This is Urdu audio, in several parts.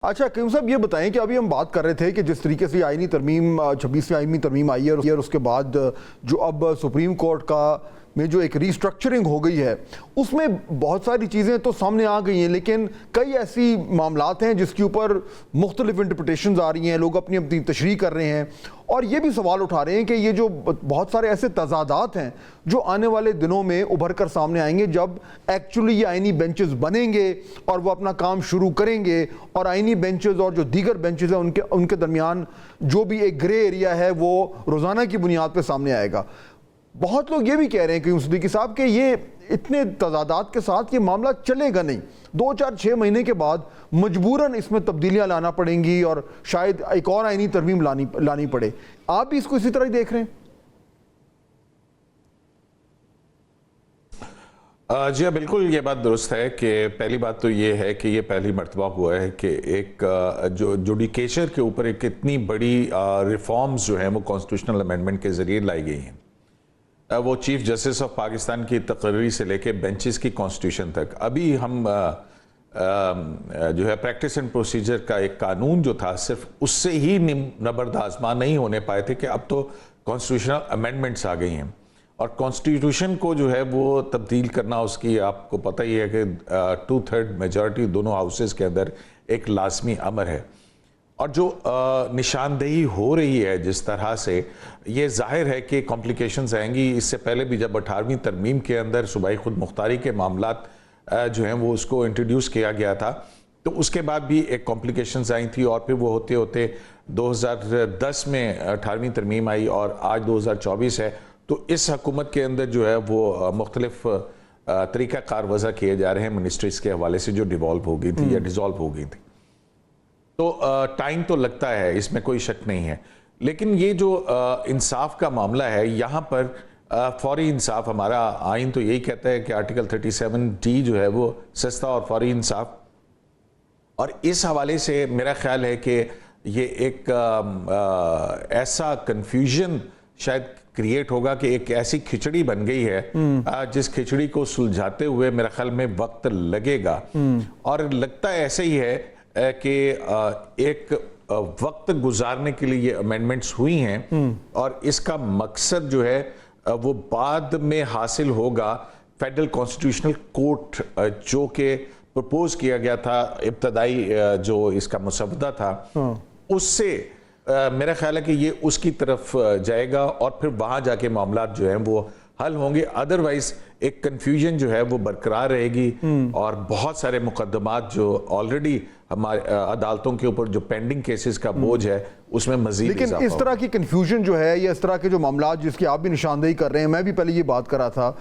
اچھا قیوم صاحب یہ بتائیں کہ ابھی ہم بات کر رہے تھے کہ جس طریقے سے آئینی ترمیم 26ویں آئینی ترمیم آئی ہے اور اس کے بعد جو اب سپریم کورٹ کا میں جو ایک ریسٹرکچرنگ ہو گئی ہے اس میں بہت ساری چیزیں تو سامنے آ گئی ہیں، لیکن کئی ایسی معاملات ہیں جس کے اوپر مختلف انٹرپریٹیشنز آ رہی ہیں، لوگ اپنی اپنی تشریح کر رہے ہیں اور یہ بھی سوال اٹھا رہے ہیں کہ یہ جو بہت سارے ایسے تضادات ہیں جو آنے والے دنوں میں ابھر کر سامنے آئیں گے جب ایکچولی یہ آئینی بینچز بنیں گے اور وہ اپنا کام شروع کریں گے، اور آئینی بینچز اور جو دیگر بینچز ہیں ان کے درمیان جو بھی ایک گرے ایریا ہے وہ روزانہ کی بنیاد پہ سامنے آئے گا۔ بہت لوگ یہ بھی کہہ رہے ہیں کہ صدیقی صاحب کہ یہ اتنے تضادات کے ساتھ یہ معاملہ چلے گا نہیں، 2-4-6 مہینے کے بعد مجبوراً اس میں تبدیلیاں لانا پڑیں گی اور شاید ایک اور آئینی ترمیم لانی پڑے۔ آپ بھی اس کو اسی طرح ہی دیکھ رہے ہیں؟ جی ہاں، بالکل یہ بات درست ہے کہ پہلی بات تو یہ ہے کہ یہ پہلی مرتبہ ہوا ہے کہ ایک جو جوڈیکیچر کے اوپر ایک اتنی بڑی ریفارمز جو ہیں وہ کانسٹیٹیوشنل امینڈمنٹ کے ذریعے لائی گئی ہیں۔ وہ چیف جسٹس آف پاکستان کی تقرری سے لے کے بینچز کی کانسٹیٹیوشن تک۔ ابھی ہم جو ہے پریکٹس اینڈ پروسیجر کا ایک قانون جو تھا صرف اس سے ہی نبرد آزما نہیں ہونے پائے تھے کہ اب تو کانسٹیٹیوشنل امینڈمنٹس آ گئی ہیں، اور کانسٹیٹیوشن کو جو ہے وہ تبدیل کرنا اس کی آپ کو پتہ ہی ہے کہ 2/3 میجورٹی دونوں ہاؤسز کے اندر ایک لازمی امر ہے، اور جو نشاندہی ہو رہی ہے جس طرح سے یہ ظاہر ہے کہ کمپلیکیشنز آئیں گی۔ اس سے پہلے بھی جب 18ویں ترمیم کے اندر صوبائی خود مختاری کے معاملات جو ہیں وہ اس کو انٹروڈیوس کیا گیا تھا تو اس کے بعد بھی ایک کمپلیکیشنز آئی تھی، اور پھر وہ ہوتے ہوتے 2010 میں 18ویں ترمیم آئی اور آج 2024 ہے، تو اس حکومت کے اندر جو ہے وہ مختلف طریقہ کار وضع کیے جا رہے ہیں منسٹریز کے حوالے سے جو ڈیوالو ہو گئی تھی یا ڈیزالو ہو گئی تھی، تو ٹائم تو لگتا ہے، اس میں کوئی شک نہیں ہے، لیکن یہ جو انصاف کا معاملہ ہے یہاں پر فوری انصاف، ہمارا آئین تو یہی کہتا ہے کہ آرٹیکل 37D جو ہے وہ سستا اور فوری انصاف، اور اس حوالے سے میرا خیال ہے کہ یہ ایک ایسا کنفیوژن شاید کریٹ ہوگا کہ ایک ایسی کھچڑی بن گئی ہے جس کھچڑی کو سلجھاتے ہوئے میرا خیال میں وقت لگے گا، اور لگتا ایسے ہی ہے کہ ایک وقت گزارنے کے لیے یہ امینڈمنٹس ہوئی ہیں، اور اس کا مقصد جو ہے وہ بعد میں حاصل ہوگا فیڈرل کانسٹیٹیوشنل کورٹ جو کہ پرپوز کیا گیا تھا، ابتدائی جو اس کا مسودہ تھا اس سے میرا خیال ہے کہ یہ اس کی طرف جائے گا، اور پھر وہاں جا کے معاملات جو ہیں وہ حل ہوں گے، ادروائز ایک کنفیوژن جو ہے وہ برقرار رہے گی، اور بہت سارے مقدمات جو آلریڈی ہمارے عدالتوں کے اوپر جو پینڈنگ کیسز کا بوجھ ہے اس میں مزید لیکن اس طرح کی کنفیوژن جو ہے یا اس طرح کے جو معاملات جس کی آپ بھی نشاندہی کر رہے ہیں، میں بھی پہلے یہ بات کر رہا تھا،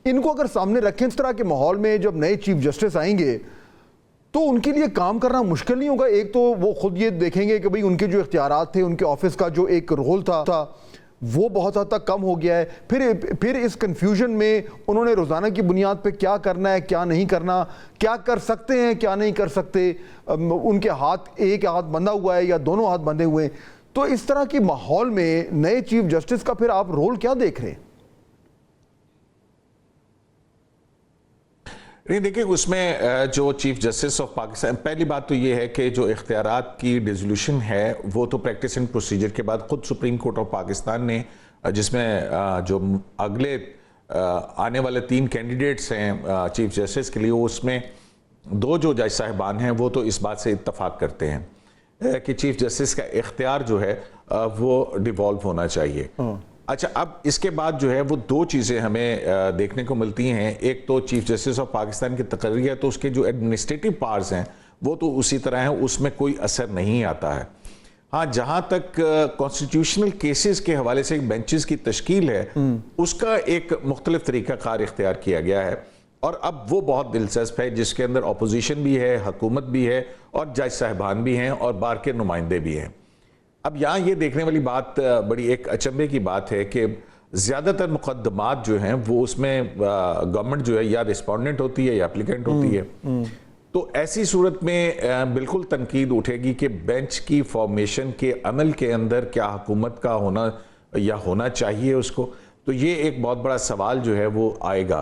ان کو اگر سامنے رکھیں اس طرح کے ماحول میں جب نئے چیف جسٹس آئیں گے تو ان کے لیے کام کرنا مشکل نہیں ہوگا؟ ایک تو وہ خود یہ دیکھیں گے کہ بھئی ان کے جو اختیارات تھے، ان کے آفس کا جو ایک رول تھا وہ بہت حد تک کم ہو گیا ہے، پھر اس کنفیوژن میں انہوں نے روزانہ کی بنیاد پہ کیا کرنا ہے، کیا نہیں کرنا، کیا کر سکتے ہیں، کیا نہیں کر سکتے، ان کے ہاتھ ایک ہاتھ بندھا ہوا ہے یا دونوں ہاتھ بندھے ہوئے ہیں، تو اس طرح کی ماحول میں نئے چیف جسٹس کا پھر آپ رول کیا دیکھ رہے ہیں؟ نہیں دیکھیں، اس میں جو چیف جسٹس آف پاکستان، پہلی بات تو یہ ہے کہ جو اختیارات کی ڈیزولوشن ہے وہ تو پریکٹس اینڈ پروسیجر کے بعد خود سپریم کورٹ آف پاکستان نے، جس میں جو اگلے آنے والے 3 کینڈیڈیٹس ہیں چیف جسٹس کے لیے، اس میں 2 جو جج صاحبان ہیں وہ تو اس بات سے اتفاق کرتے ہیں کہ چیف جسٹس کا اختیار جو ہے وہ ڈیوالو ہونا چاہیے۔ اچھا، اب اس کے بعد جو ہے وہ 2 چیزیں ہمیں دیکھنے کو ملتی ہیں، ایک تو چیف جسٹس آف پاکستان کی تقرری ہے، تو اس کے جو ایڈمنسٹریٹو پاورز ہیں وہ تو اسی طرح ہیں، اس میں کوئی اثر نہیں آتا ہے۔ ہاں، جہاں تک کانسٹیٹیوشنل کیسز کے حوالے سے بینچز کی تشکیل ہے اس کا ایک مختلف طریقہ کار اختیار کیا گیا ہے، اور اب وہ بہت دلچسپ ہے جس کے اندر اپوزیشن بھی ہے، حکومت بھی ہے، اور جج صاحبان بھی ہیں، اور بار کے نمائندے بھی ہیں۔ اب یہاں یہ دیکھنے والی بات بڑی ایک اچنبے کی بات ہے کہ زیادہ تر مقدمات جو ہیں وہ اس میں گورنمنٹ جو ہے یا رسپونڈنٹ ہوتی ہے یا اپلیکینٹ ہوتی ہے، تو ایسی صورت میں بالکل تنقید اٹھے گی کہ بینچ کی فارمیشن کے عمل کے اندر کیا حکومت کا ہونا یا ہونا چاہیے اس کو، تو یہ ایک بہت بڑا سوال جو ہے وہ آئے گا۔